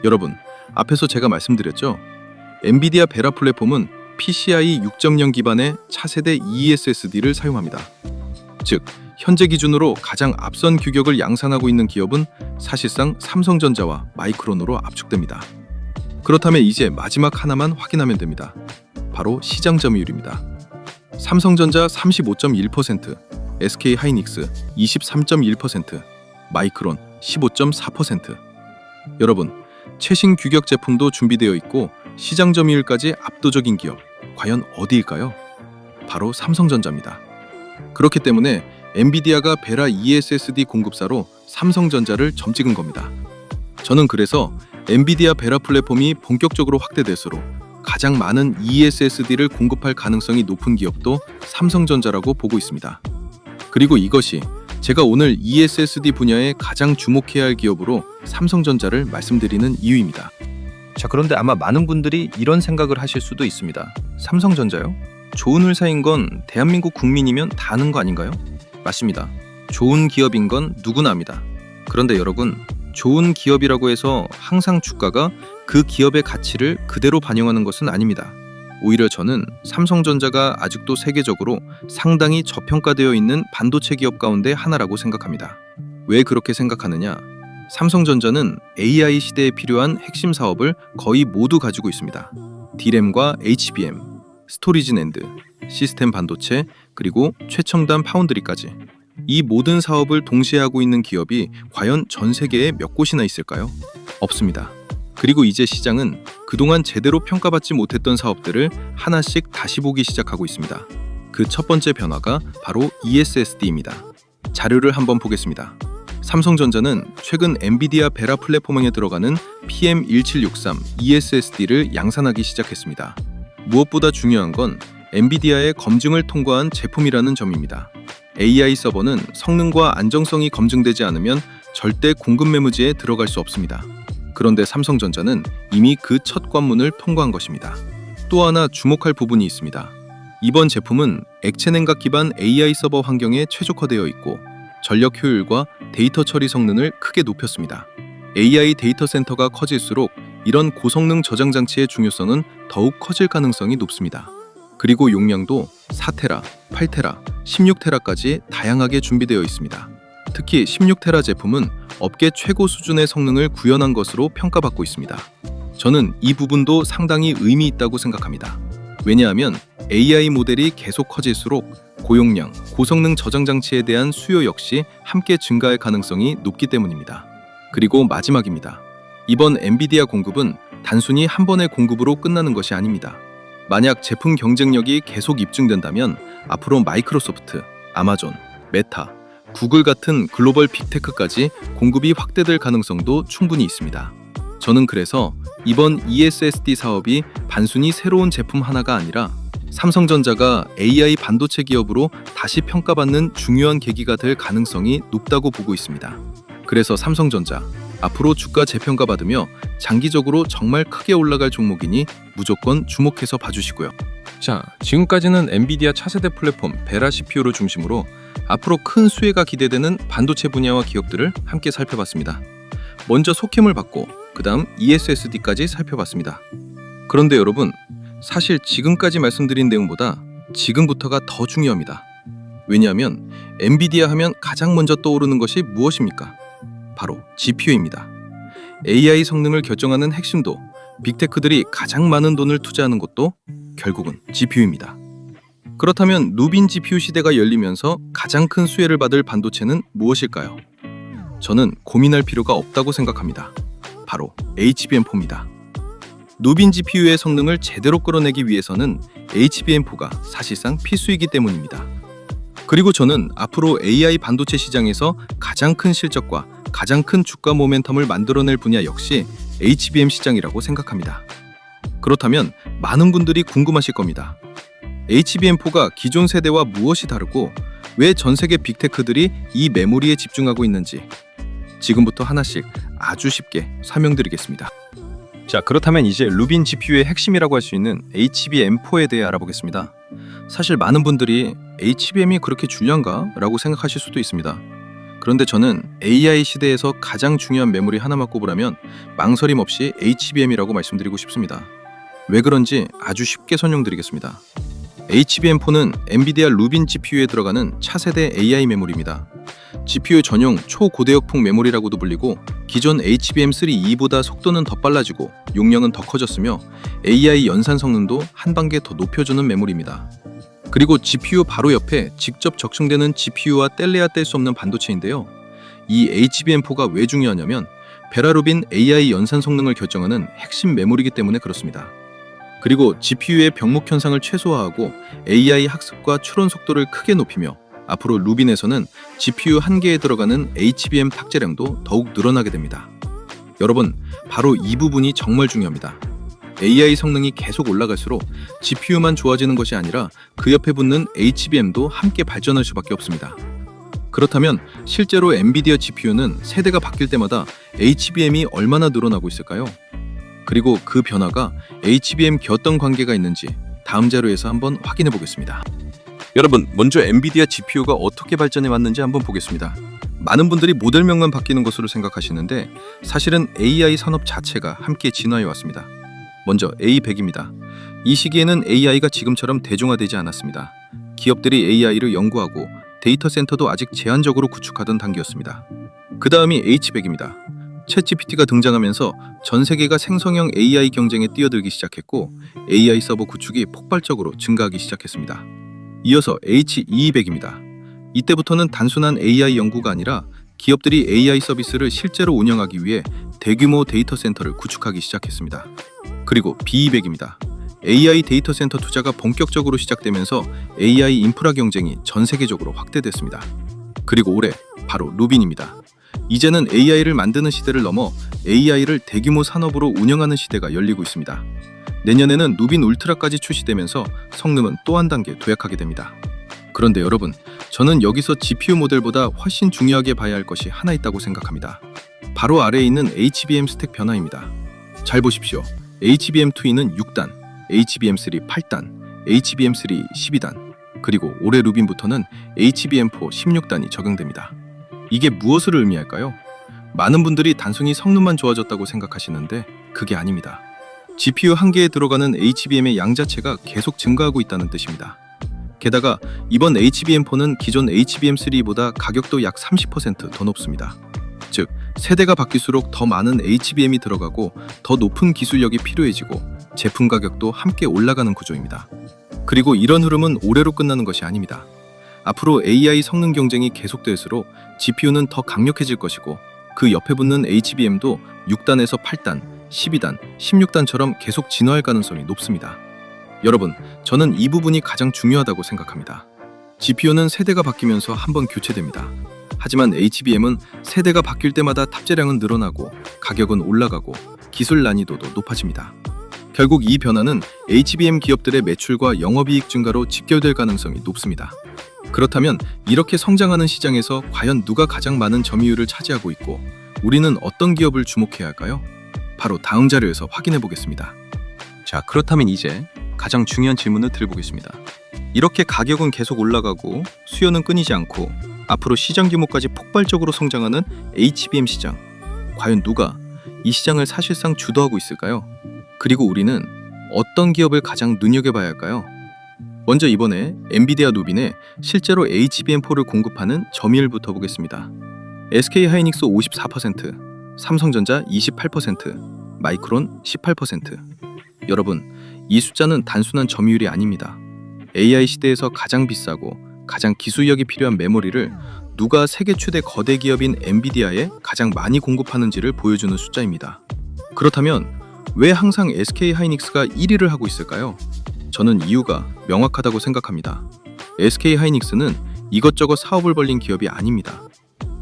여러분, 앞에서 제가 말씀드렸죠? 엔비디아 베라 플랫폼은 PCIe 6.0 기반의 차세대 ESSD를 사용합니다. 즉, 현재 기준으로 가장 앞선 규격을 양산하고 있는 기업은 사실상 삼성전자와 마이크론으로 압축됩니다. 그렇다면 이제 마지막 하나만 확인하면 됩니다. 바로 시장 점유율입니다. 삼성전자 35.1%, SK하이닉스 23.1%, 마이크론 15.4%. 여러분, 최신 규격 제품도 준비되어 있고 시장 점유율까지 압도적인 기업, 과연 어디일까요? 바로 삼성전자입니다. 그렇기 때문에 엔비디아가 베라 ESSD 공급사로 삼성전자를 점찍은 겁니다. 저는 그래서 엔비디아 베라 플랫폼이 본격적으로 확대될수록 가장 많은 ESSD를 공급할 가능성이 높은 기업도 삼성전자라고 보고 있습니다. 그리고 이것이 제가 오늘 ESSD 분야에 가장 주목해야 할 기업으로 삼성전자를 말씀드리는 이유입니다. 자, 그런데 아마 많은 분들이 이런 생각을 하실 수도 있습니다. 삼성전자요? 좋은 회사인 건 대한민국 국민이면 다 아는 거 아닌가요? 맞습니다. 좋은 기업인 건 누구나 압니다. 그런데 여러분, 좋은 기업이라고 해서 항상 주가가 그 기업의 가치를 그대로 반영하는 것은 아닙니다. 오히려 저는 삼성전자가 아직도 세계적으로 상당히 저평가되어 있는 반도체 기업 가운데 하나라고 생각합니다. 왜 그렇게 생각하느냐? 삼성전자는 AI 시대에 필요한 핵심 사업을 거의 모두 가지고 있습니다. D램과 HBM, 스토리지 낸드, 시스템 반도체, 그리고 최첨단 파운드리까지. 이 모든 사업을 동시에 하고 있는 기업이 과연 전 세계에 몇 곳이나 있을까요? 없습니다. 그리고 이제 시장은 그동안 제대로 평가받지 못했던 사업들을 하나씩 다시 보기 시작하고 있습니다. 그 첫 번째 변화가 바로 ESSD입니다. 자료를 한번 보겠습니다. 삼성전자는 최근 엔비디아 베라 플랫폼에 들어가는 PM1763 ESSD를 양산하기 시작했습니다. 무엇보다 중요한 건 엔비디아의 검증을 통과한 제품이라는 점입니다. AI 서버는 성능과 안정성이 검증되지 않으면 절대 공급 매무지에 들어갈 수 없습니다. 그런데 삼성전자는 이미 그 첫 관문을 통과한 것입니다. 또 하나 주목할 부분이 있습니다. 이번 제품은 액체 냉각 기반 AI 서버 환경에 최적화되어 있고 전력 효율과 데이터 처리 성능을 크게 높였습니다. AI 데이터 센터가 커질수록 이런 고성능 저장 장치의 중요성은 더욱 커질 가능성이 높습니다. 그리고 용량도 4테라, 8테라, 16테라까지 다양하게 준비되어 있습니다. 특히 16테라 제품은 업계 최고 수준의 성능을 구현한 것으로 평가받고 있습니다. 저는 이 부분도 상당히 의미 있다고 생각합니다. 왜냐하면 AI 모델이 계속 커질수록 고용량, 고성능 저장 장치에 대한 수요 역시 함께 증가할 가능성이 높기 때문입니다. 그리고 마지막입니다. 이번 엔비디아 공급은 단순히 한 번의 공급으로 끝나는 것이 아닙니다. 만약 제품 경쟁력이 계속 입증된다면 앞으로 마이크로소프트, 아마존, 메타, 구글 같은 글로벌 빅테크까지 공급이 확대될 가능성도 충분히 있습니다. 저는 그래서 이번 ESSD 사업이 단순히 새로운 제품 하나가 아니라 삼성전자가 AI 반도체 기업으로 다시 평가받는 중요한 계기가 될 가능성이 높다고 보고 있습니다. 그래서 삼성전자, 앞으로 주가 재평가받으며 장기적으로 정말 크게 올라갈 종목이니 무조건 주목해서 봐주시고요. 자, 지금까지는 엔비디아 차세대 플랫폼 베라 CPU를 중심으로 앞으로 큰 수혜가 기대되는 반도체 분야와 기업들을 함께 살펴봤습니다. 먼저 속힘을 받고 그 다음 ESSD까지 살펴봤습니다. 그런데 여러분, 사실 지금까지 말씀드린 내용보다 지금부터가 더 중요합니다. 왜냐하면 엔비디아 하면 가장 먼저 떠오르는 것이 무엇입니까? 바로 GPU입니다. AI 성능을 결정하는 핵심도, 빅테크들이 가장 많은 돈을 투자하는 곳도 결국은 GPU입니다. 그렇다면 누빈 GPU 시대가 열리면서 가장 큰 수혜를 받을 반도체는 무엇일까요? 저는 고민할 필요가 없다고 생각합니다. 바로 HBM4입니다. 누빈 GPU의 성능을 제대로 끌어내기 위해서는 HBM4가 사실상 필수이기 때문입니다. 그리고 저는 앞으로 AI 반도체 시장에서 가장 큰 실적과 가장 큰 주가 모멘텀을 만들어낼 분야 역시 HBM 시장이라고 생각합니다. 그렇다면 많은 분들이 궁금하실 겁니다. HBM4가 기존 세대와 무엇이 다르고 왜 전 세계 빅테크들이 이 메모리에 집중하고 있는지 지금부터 하나씩 아주 쉽게 설명드리겠습니다. 자, 그렇다면 이제 루빈 GPU의 핵심이라고 할 수 있는 HBM4에 대해 알아보겠습니다. 사실 많은 분들이 HBM이 그렇게 중요한가? 라고 생각하실 수도 있습니다. 그런데 저는 AI 시대에서 가장 중요한 메모리 하나만 꼽으라면 망설임 없이 HBM이라고 말씀드리고 싶습니다. 왜 그런지 아주 쉽게 설명드리겠습니다. HBM4는 엔비디아 루빈 GPU에 들어가는 차세대 AI 메모리입니다. GPU 전용 초고대역폭 메모리라고도 불리고 기존 HBM3E보다 속도는 더 빨라지고 용량은 더 커졌으며 AI 연산 성능도 한 단계 더 높여주는 메모리입니다. 그리고 GPU 바로 옆에 직접 적층되는 GPU와 뗄래야 뗄 수 없는 반도체인데요. 이 HBM4가 왜 중요하냐면 베라루빈 AI 연산 성능을 결정하는 핵심 메모리이기 때문에 그렇습니다. 그리고 GPU의 병목 현상을 최소화하고 AI 학습과 추론 속도를 크게 높이며 앞으로 루빈에서는 GPU 한 개에 들어가는 HBM 탑재량도 더욱 늘어나게 됩니다. 여러분, 바로 이 부분이 정말 중요합니다. AI 성능이 계속 올라갈수록 GPU만 좋아지는 것이 아니라 그 옆에 붙는 HBM도 함께 발전할 수밖에 없습니다. 그렇다면 실제로 엔비디아 GPU는 세대가 바뀔 때마다 HBM이 얼마나 늘어나고 있을까요? 그리고 그 변화가 HBM과 어떤 관계가 있는지 다음 자료에서 한번 확인해 보겠습니다. 여러분, 먼저 엔비디아 GPU가 어떻게 발전해 왔는지 한번 보겠습니다. 많은 분들이 모델명만 바뀌는 것으로 생각하시는데 사실은 AI 산업 자체가 함께 진화해 왔습니다. 먼저 A100입니다. 이 시기에는 AI가 지금처럼 대중화되지 않았습니다. 기업들이 AI를 연구하고 데이터 센터도 아직 제한적으로 구축하던 단계였습니다. 그 다음이 H100입니다. 챗GPT가 등장하면서 전 세계가 생성형 AI 경쟁에 뛰어들기 시작했고 AI 서버 구축이 폭발적으로 증가하기 시작했습니다. 이어서 H200입니다. 이때부터는 단순한 AI 연구가 아니라 기업들이 AI 서비스를 실제로 운영하기 위해 대규모 데이터 센터를 구축하기 시작했습니다. 그리고 B200입니다. AI 데이터 센터 투자가 본격적으로 시작되면서 AI 인프라 경쟁이 전 세계적으로 확대됐습니다. 그리고 올해 바로 루빈입니다. 이제는 AI를 만드는 시대를 넘어 AI를 대규모 산업으로 운영하는 시대가 열리고 있습니다. 내년에는 루빈 울트라까지 출시되면서 성능은 또 한 단계 도약하게 됩니다. 그런데 여러분, 저는 여기서 GPU 모델보다 훨씬 중요하게 봐야 할 것이 하나 있다고 생각합니다. 바로 아래에 있는 HBM 스택 변화입니다. 잘 보십시오. HBM2E는 6단, HBM3 8단, HBM3 12단, 그리고 올해 루빈부터는 HBM4 16단이 적용됩니다. 이게 무엇을 의미할까요? 많은 분들이 단순히 성능만 좋아졌다고 생각하시는데 그게 아닙니다. GPU 한 개에 들어가는 HBM의 양 자체가 계속 증가하고 있다는 뜻입니다. 게다가 이번 HBM4는 기존 HBM3보다 가격도 약 30% 더 높습니다. 즉, 세대가 바뀔수록 더 많은 HBM이 들어가고 더 높은 기술력이 필요해지고 제품 가격도 함께 올라가는 구조입니다. 그리고 이런 흐름은 올해로 끝나는 것이 아닙니다. 앞으로 AI 성능 경쟁이 계속될수록 GPU는 더 강력해질 것이고 그 옆에 붙는 HBM도 6단에서 8단, 12단, 16단처럼 계속 진화할 가능성이 높습니다. 여러분, 저는 이 부분이 가장 중요하다고 생각합니다. GPU는 세대가 바뀌면서 한번 교체됩니다. 하지만 HBM은 세대가 바뀔 때마다 탑재량은 늘어나고 가격은 올라가고 기술 난이도도 높아집니다. 결국 이 변화는 HBM 기업들의 매출과 영업이익 증가로 직결될 가능성이 높습니다. 그렇다면 이렇게 성장하는 시장에서 과연 누가 가장 많은 점유율을 차지하고 있고 우리는 어떤 기업을 주목해야 할까요? 바로 다음 자료에서 확인해 보겠습니다. 자, 그렇다면 이제 가장 중요한 질문을 드려보겠습니다. 이렇게 가격은 계속 올라가고 수요는 끊이지 않고 앞으로 시장 규모까지 폭발적으로 성장하는 HBM 시장, 과연 누가 이 시장을 사실상 주도하고 있을까요? 그리고 우리는 어떤 기업을 가장 눈여겨봐야 할까요? 먼저 이번에 엔비디아 루빈에 실제로 HBM4를 공급하는 점유율부터 보겠습니다. SK하이닉스 54%, 삼성전자 28%, 마이크론 18%. 여러분, 이 숫자는 단순한 점유율이 아닙니다. AI 시대에서 가장 비싸고 가장 기술력이 필요한 메모리를 누가 세계 최대 거대 기업인 엔비디아에 가장 많이 공급하는지를 보여주는 숫자입니다. 그렇다면 왜 항상 SK하이닉스가 1위를 하고 있을까요? 저는 이유가 명확하다고 생각합니다. SK하이닉스는 이것저것 사업을 벌린 기업이 아닙니다.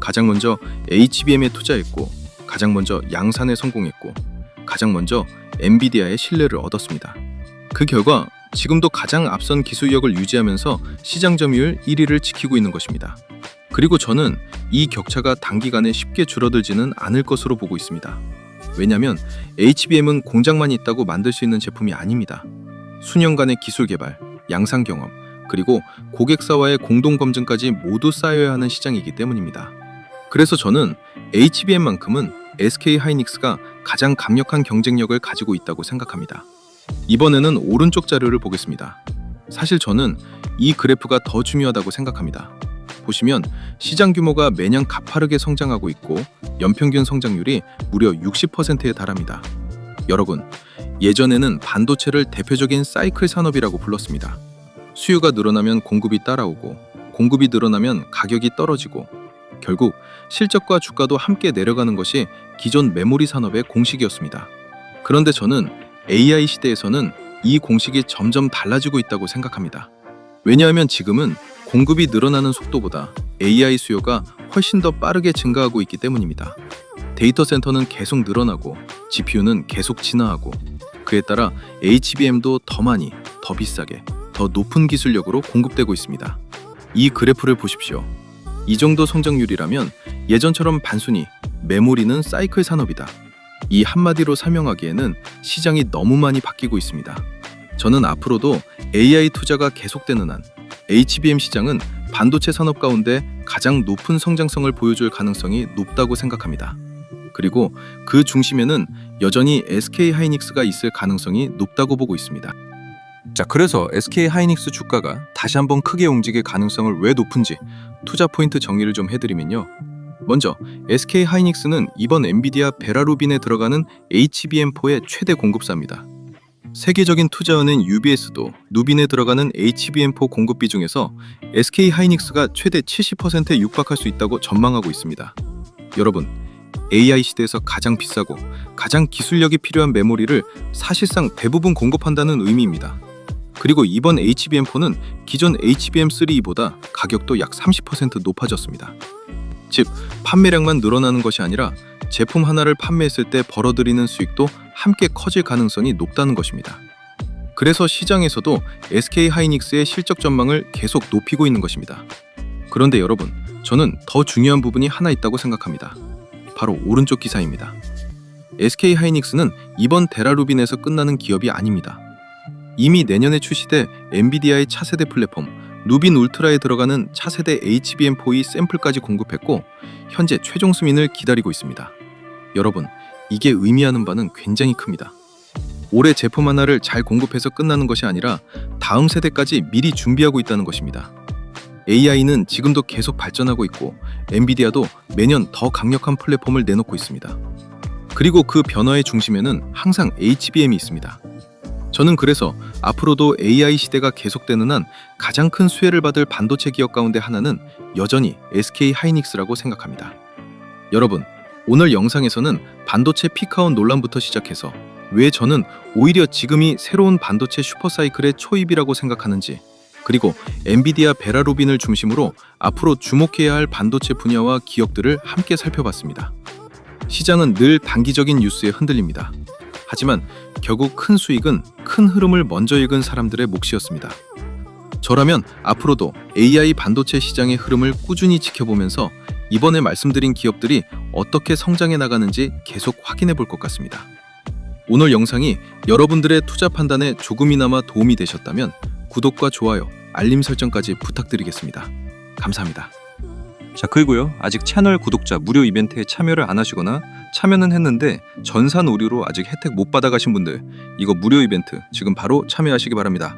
가장 먼저 HBM에 투자했고, 가장 먼저 양산에 성공했고, 가장 먼저 엔비디아의 신뢰를 얻었습니다. 그 결과 지금도 가장 앞선 기술력을 유지하면서 시장 점유율 1위를 지키고 있는 것입니다. 그리고 저는 이 격차가 단기간에 쉽게 줄어들지는 않을 것으로 보고 있습니다. 왜냐하면 HBM은 공장만 있다고 만들 수 있는 제품이 아닙니다. 수년간의 기술 개발, 양산 경험, 그리고 고객사와의 공동 검증까지 모두 쌓여야 하는 시장이기 때문입니다. 그래서 저는 HBM만큼은 SK 하이닉스가 가장 강력한 경쟁력을 가지고 있다고 생각합니다. 이번에는 오른쪽 자료를 보겠습니다. 사실 저는 이 그래프가 더 중요하다고 생각합니다. 보시면 시장 규모가 매년 가파르게 성장하고 있고 연평균 성장률이 무려 60%에 달합니다. 여러분, 예전에는 반도체를 대표적인 사이클 산업이라고 불렀습니다. 수요가 늘어나면 공급이 따라오고, 공급이 늘어나면 가격이 떨어지고, 결국 실적과 주가도 함께 내려가는 것이 기존 메모리 산업의 공식이었습니다. 그런데 저는 AI 시대에서는 이 공식이 점점 달라지고 있다고 생각합니다. 왜냐하면 지금은 공급이 늘어나는 속도보다 AI 수요가 훨씬 더 빠르게 증가하고 있기 때문입니다. 데이터 센터는 계속 늘어나고 GPU는 계속 진화하고, 그에 따라 HBM도 더 많이, 더 비싸게, 더 높은 기술력으로 공급되고 있습니다. 이 그래프를 보십시오. 이 정도 성장률이라면 예전처럼 단순히 메모리는 사이클 산업이다, 이 한마디로 설명하기에는 시장이 너무 많이 바뀌고 있습니다. 저는 앞으로도 AI 투자가 계속되는 한 HBM 시장은 반도체 산업 가운데 가장 높은 성장성을 보여줄 가능성이 높다고 생각합니다. 그리고 그 중심에는 여전히 SK 하이닉스가 있을 가능성이 높다고 보고 있습니다. 자, 그래서 SK 하이닉스 주가가 다시 한번 크게 움직일 가능성을 왜 높은지 투자 포인트 정리를 좀 해드리면요. 먼저 SK 하이닉스는 이번 엔비디아 베라루빈에 들어가는 HBM4의 최대 공급사입니다. 세계적인 투자은행 UBS도 누빈에 들어가는 HBM4 공급 비중에서 SK 하이닉스가 최대 70%에 육박할 수 있다고 전망하고 있습니다. 여러분, AI 시대에서 가장 비싸고 가장 기술력이 필요한 메모리를 사실상 대부분 공급한다는 의미입니다. 그리고 이번 HBM4는 기존 HBM3보다 가격도 약 30% 높아졌습니다. 즉, 판매량만 늘어나는 것이 아니라 제품 하나를 판매했을 때 벌어들이는 수익도 함께 커질 가능성이 높다는 것입니다. 그래서 시장에서도 SK 하이닉스의 실적 전망을 계속 높이고 있는 것입니다. 그런데 여러분, 저는 더 중요한 부분이 하나 있다고 생각합니다. 바로 오른쪽 기사입니다. SK 하이닉스는 이번 데라루빈에서 끝나는 기업이 아닙니다. 이미 내년에 출시될 엔비디아의 차세대 플랫폼 누빈 울트라에 들어가는 차세대 HBM4E 샘플까지 공급했고, 현재 최종 승인을 기다리고 있습니다. 여러분, 이게 의미하는 바는 굉장히 큽니다. 올해 제품 하나를 잘 공급해서 끝나는 것이 아니라 다음 세대까지 미리 준비하고 있다는 것입니다. AI는 지금도 계속 발전하고 있고, 엔비디아도 매년 더 강력한 플랫폼을 내놓고 있습니다. 그리고 그 변화의 중심에는 항상 HBM이 있습니다. 저는 그래서 앞으로도 AI 시대가 계속되는 한 가장 큰 수혜를 받을 반도체 기업 가운데 하나는 여전히 SK 하이닉스라고 생각합니다. 여러분, 오늘 영상에서는 반도체 피크아웃 논란부터 시작해서 왜 저는 오히려 지금이 새로운 반도체 슈퍼사이클의 초입이라고 생각하는지, 그리고 엔비디아 베라루빈을 중심으로 앞으로 주목해야 할 반도체 분야와 기업들을 함께 살펴봤습니다. 시장은 늘 단기적인 뉴스에 흔들립니다. 하지만 결국 큰 수익은 큰 흐름을 먼저 읽은 사람들의 몫이었습니다. 저라면 앞으로도 AI 반도체 시장의 흐름을 꾸준히 지켜보면서 이번에 말씀드린 기업들이 어떻게 성장해 나가는지 계속 확인해 볼 것 같습니다. 오늘 영상이 여러분들의 투자 판단에 조금이나마 도움이 되셨다면 구독과 좋아요, 알림 설정까지 부탁드리겠습니다. 감사합니다. 자, 그리고요, 아직 채널 구독자 무료 이벤트에 참여를 안 하시거나 참여는 했는데 전산 오류로 아직 혜택 못 받아가신 분들, 이거 무료 이벤트 지금 바로 참여하시기 바랍니다.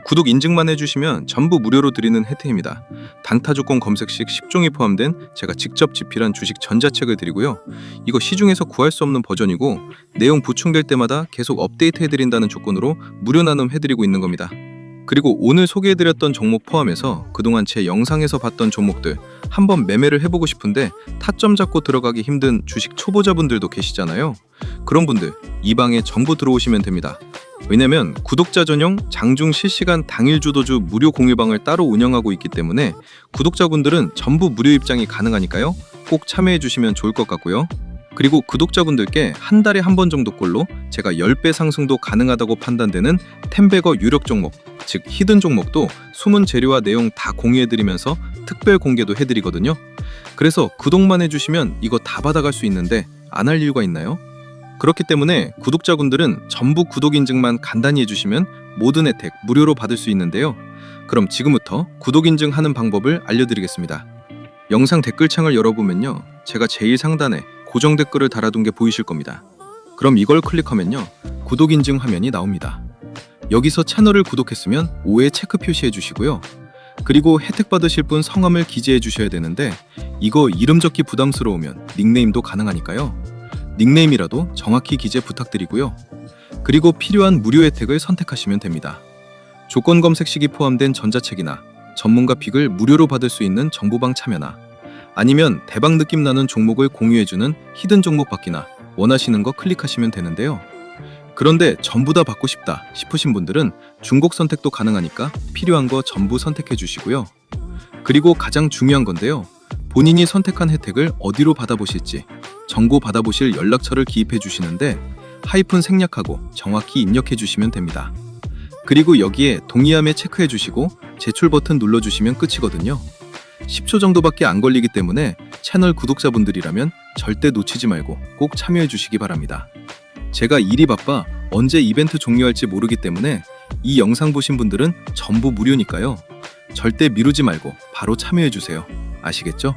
구독 인증만 해주시면 전부 무료로 드리는 혜택입니다. 단타 조건 검색 시 10종이 포함된 제가 직접 집필한 주식 전자책을 드리고요. 이거 시중에서 구할 수 없는 버전이고 내용 보충될 때마다 계속 업데이트 해드린다는 조건으로 무료 나눔 해드리고 있는 겁니다. 그리고 오늘 소개해드렸던 종목 포함해서 그동안 제 영상에서 봤던 종목들 한번 매매를 해보고 싶은데 타점 잡고 들어가기 힘든 주식 초보자분들도 계시잖아요. 그런 분들 이 방에 전부 들어오시면 됩니다. 왜냐면 구독자 전용 장중 실시간 당일 주도주 무료 공유방을 따로 운영하고 있기 때문에 구독자분들은 전부 무료 입장이 가능하니까요. 꼭 참여해 주시면 좋을 것 같고요. 그리고 구독자분들께 한 달에 한 번 정도꼴로 제가 10배 상승도 가능하다고 판단되는 템베거 유력 종목, 즉 히든 종목도 숨은 재료와 내용 다 공유해드리면서 특별 공개도 해드리거든요. 그래서 구독만 해주시면 이거 다 받아갈 수 있는데 안 할 이유가 있나요? 그렇기 때문에 구독자분들은 전부 구독 인증만 간단히 해주시면 모든 혜택 무료로 받을 수 있는데요. 그럼 지금부터 구독 인증하는 방법을 알려드리겠습니다. 영상 댓글창을 열어보면요, 제가 제일 상단에 고정 댓글을 달아둔 게 보이실 겁니다. 그럼 이걸 클릭하면요, 구독 인증 화면이 나옵니다. 여기서 채널을 구독했으면 5에 체크 표시해 주시고요. 그리고 혜택 받으실 분 성함을 기재해 주셔야 되는데 이거 이름 적기 부담스러우면 닉네임도 가능하니까요. 닉네임이라도 정확히 기재 부탁드리고요. 그리고 필요한 무료 혜택을 선택하시면 됩니다. 조건 검색식이 포함된 전자책이나 전문가 픽을 무료로 받을 수 있는 정보방 참여나 아니면 대박 느낌 나는 종목을 공유해주는 히든 종목 받기나 원하시는 거 클릭하시면 되는데요. 그런데 전부 다 받고 싶다 싶으신 분들은 중복 선택도 가능하니까 필요한 거 전부 선택해 주시고요. 그리고 가장 중요한 건데요. 본인이 선택한 혜택을 어디로 받아보실지 정보 받아보실 연락처를 기입해 주시는데 하이픈 생략하고 정확히 입력해 주시면 됩니다. 그리고 여기에 동의함에 체크해 주시고 제출 버튼 눌러주시면 끝이거든요. 10초 정도밖에 안 걸리기 때문에 채널 구독자분들이라면 절대 놓치지 말고 꼭 참여해 주시기 바랍니다. 제가 일이 바빠 언제 이벤트 종료할지 모르기 때문에 이 영상 보신 분들은 전부 무료니까요. 절대 미루지 말고 바로 참여해 주세요. 아시겠죠?